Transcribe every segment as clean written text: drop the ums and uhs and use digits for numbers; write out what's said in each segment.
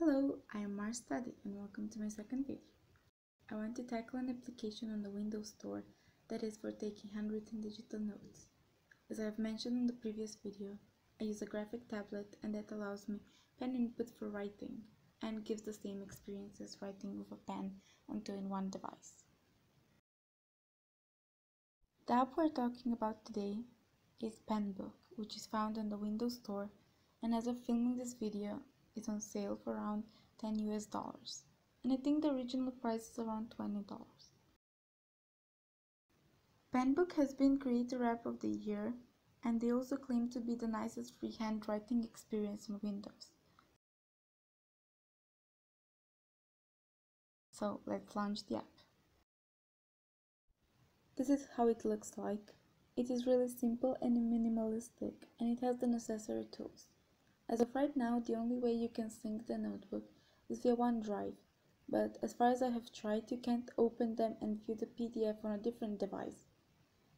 Hello, I am Mars Study and welcome to my second video. I want to tackle an application on the Windows Store that is for taking handwritten digital notes. As I have mentioned in the previous video, I use a graphic tablet and that allows me pen input for writing and gives the same experience as writing with a pen on two-in-one device. The app we're talking about today is PenBook, which is found on the Windows Store, and as of filming this video, it's on sale for around $10 US, and I think the original price is around $20. PenBook has been Creator App of the Year, and they also claim to be the nicest free handwriting experience on Windows. So let's launch the app. This is how it looks like. It is really simple and minimalistic, and it has the necessary tools. As of right now, the only way you can sync the notebook is via OneDrive, but as far as I have tried, you can't open them and view the PDF on a different device.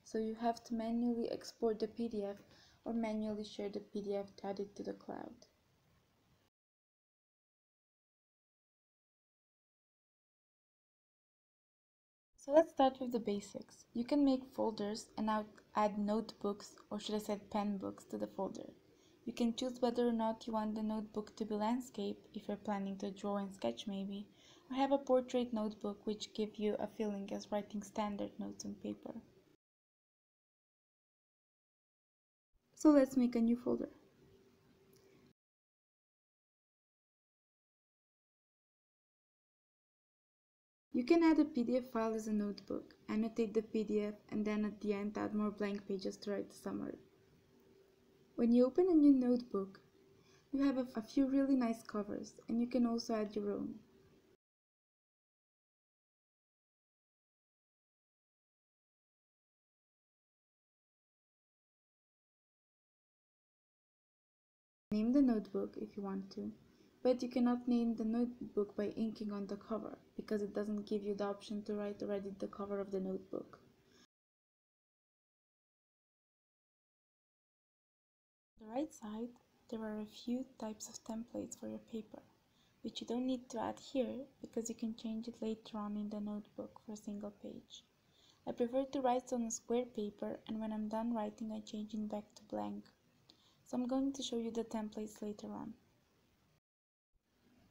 So you have to manually export the PDF or manually share the PDF to add it to the cloud. So let's start with the basics. You can make folders and now add notebooks, or should I say pen books, to the folder. You can choose whether or not you want the notebook to be landscape, if you're planning to draw and sketch maybe, or have a portrait notebook which give you a feeling as writing standard notes on paper. So let's make a new folder. You can add a PDF file as a notebook, annotate the PDF, and then at the end add more blank pages to write the summary. When you open a new notebook, you have a few really nice covers, and you can also add your own. Name the notebook if you want to, but you cannot name the notebook by inking on the cover, because it doesn't give you the option to write already the cover of the notebook. On the right side, there are a few types of templates for your paper, which you don't need to add here because you can change it later on in the notebook for a single page. I prefer to write on a square paper, and when I'm done writing I change it back to blank. So I'm going to show you the templates later on.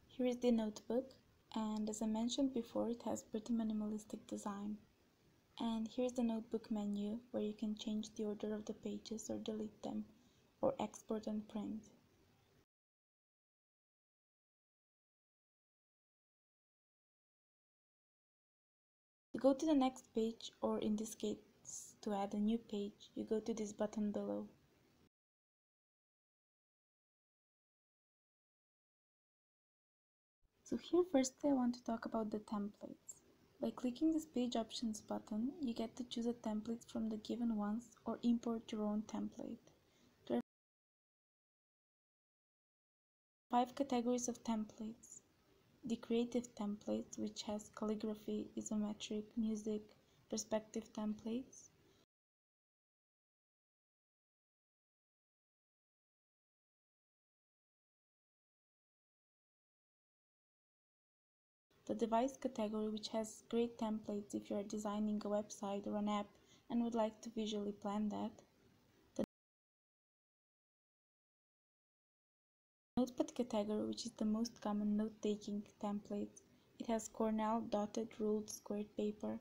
Here is the notebook, and as I mentioned before, it has pretty minimalistic design. And here's the notebook menu, where you can change the order of the pages or delete them, or export and print. To go to the next page, or in this case to add a new page, you go to this button below. So here firstly I want to talk about the templates. By clicking this page options button, you get to choose a template from the given ones or import your own template. There are 5 categories of templates. The creative templates, which has calligraphy, isometric, music, perspective templates. The device category, which has great templates if you are designing a website or an app and would like to visually plan that. The notepad category, which is the most common note-taking template. It has Cornell, dotted, ruled, squared paper.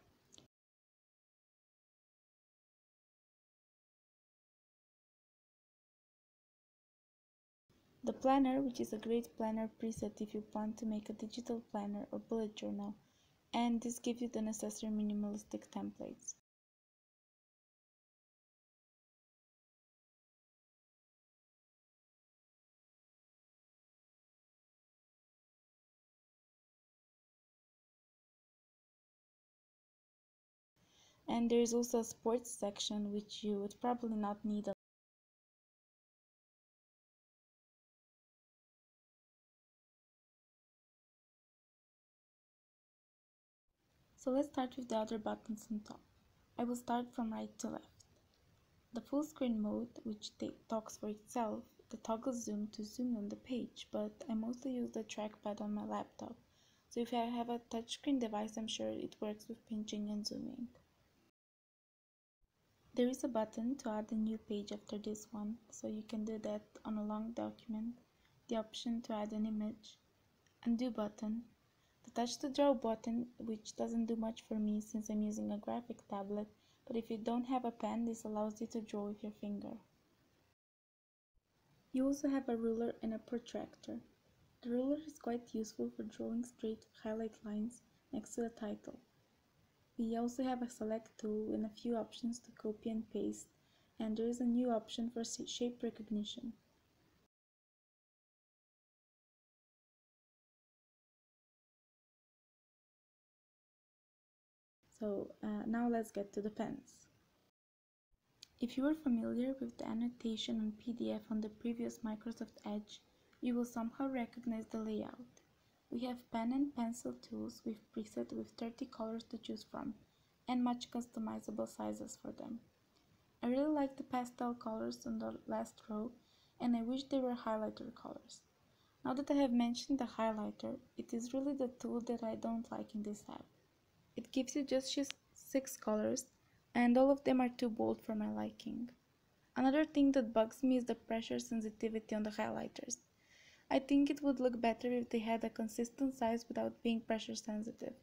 The planner, which is a great planner preset if you want to make a digital planner or bullet journal, and this gives you the necessary minimalistic templates. And there is also a sports section, which you would probably not need. So let's start with the other buttons on top. I will start from right to left. The full screen mode, which talks for itself, the toggle zoom to zoom on the page, but I mostly use the trackpad on my laptop. So if I have a touchscreen device, I'm sure it works with pinching and zooming. There is a button to add a new page after this one, so you can do that on a long document, the option to add an image, undo button, the touch to draw button, which doesn't do much for me since I'm using a graphic tablet, but if you don't have a pen, this allows you to draw with your finger. You also have a ruler and a protractor. The ruler is quite useful for drawing straight highlight lines next to the title. We also have a select tool and a few options to copy and paste, and there is a new option for shape recognition. So now let's get to the pens. If you are familiar with the annotation on PDF on the previous Microsoft Edge, you will somehow recognize the layout. We have pen and pencil tools with preset with 30 colors to choose from, and much customizable sizes for them. I really like the pastel colors on the last row, and I wish they were highlighter colors. Now that I have mentioned the highlighter, it is really the tool that I don't like in this app. It gives you just 6 colors, and all of them are too bold for my liking. Another thing that bugs me is the pressure sensitivity on the highlighters. I think it would look better if they had a consistent size without being pressure sensitive.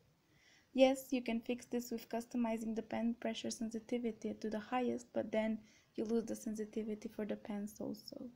Yes, you can fix this with customizing the pen pressure sensitivity to the highest, but then you lose the sensitivity for the pens also.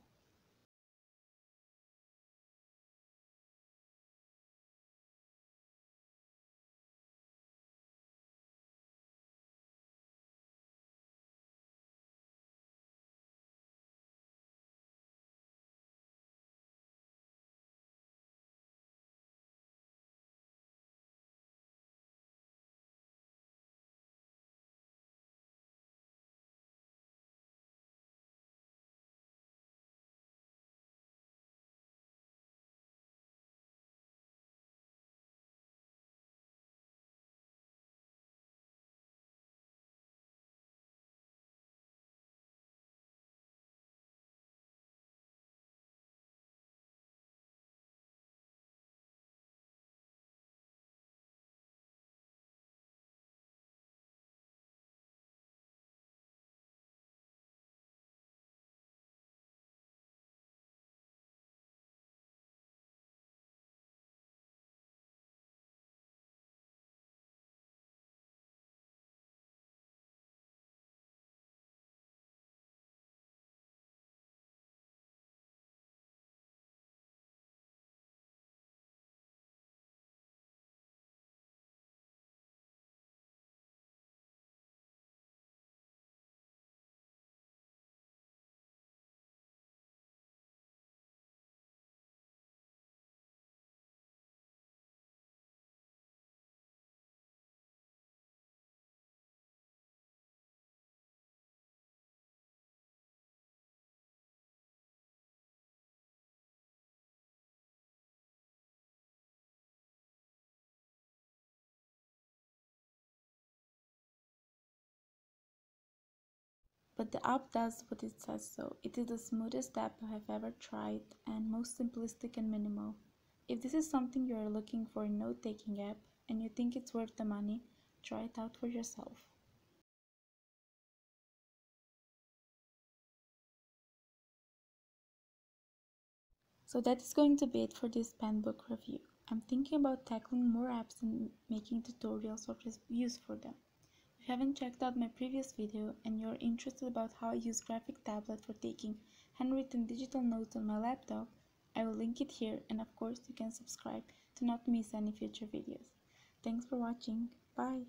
But the app does what it says so. It is the smoothest app I have ever tried and most simplistic and minimal. If this is something you are looking for in a note-taking app and you think it's worth the money, try it out for yourself. So that is going to be it for this PenBook review. I'm thinking about tackling more apps and making tutorials or reviews for them. If you haven't checked out my previous video and you're interested about how I use graphic tablet for taking handwritten digital notes on my laptop, I will link it here, and of course you can subscribe to not miss any future videos. Thanks for watching. Bye!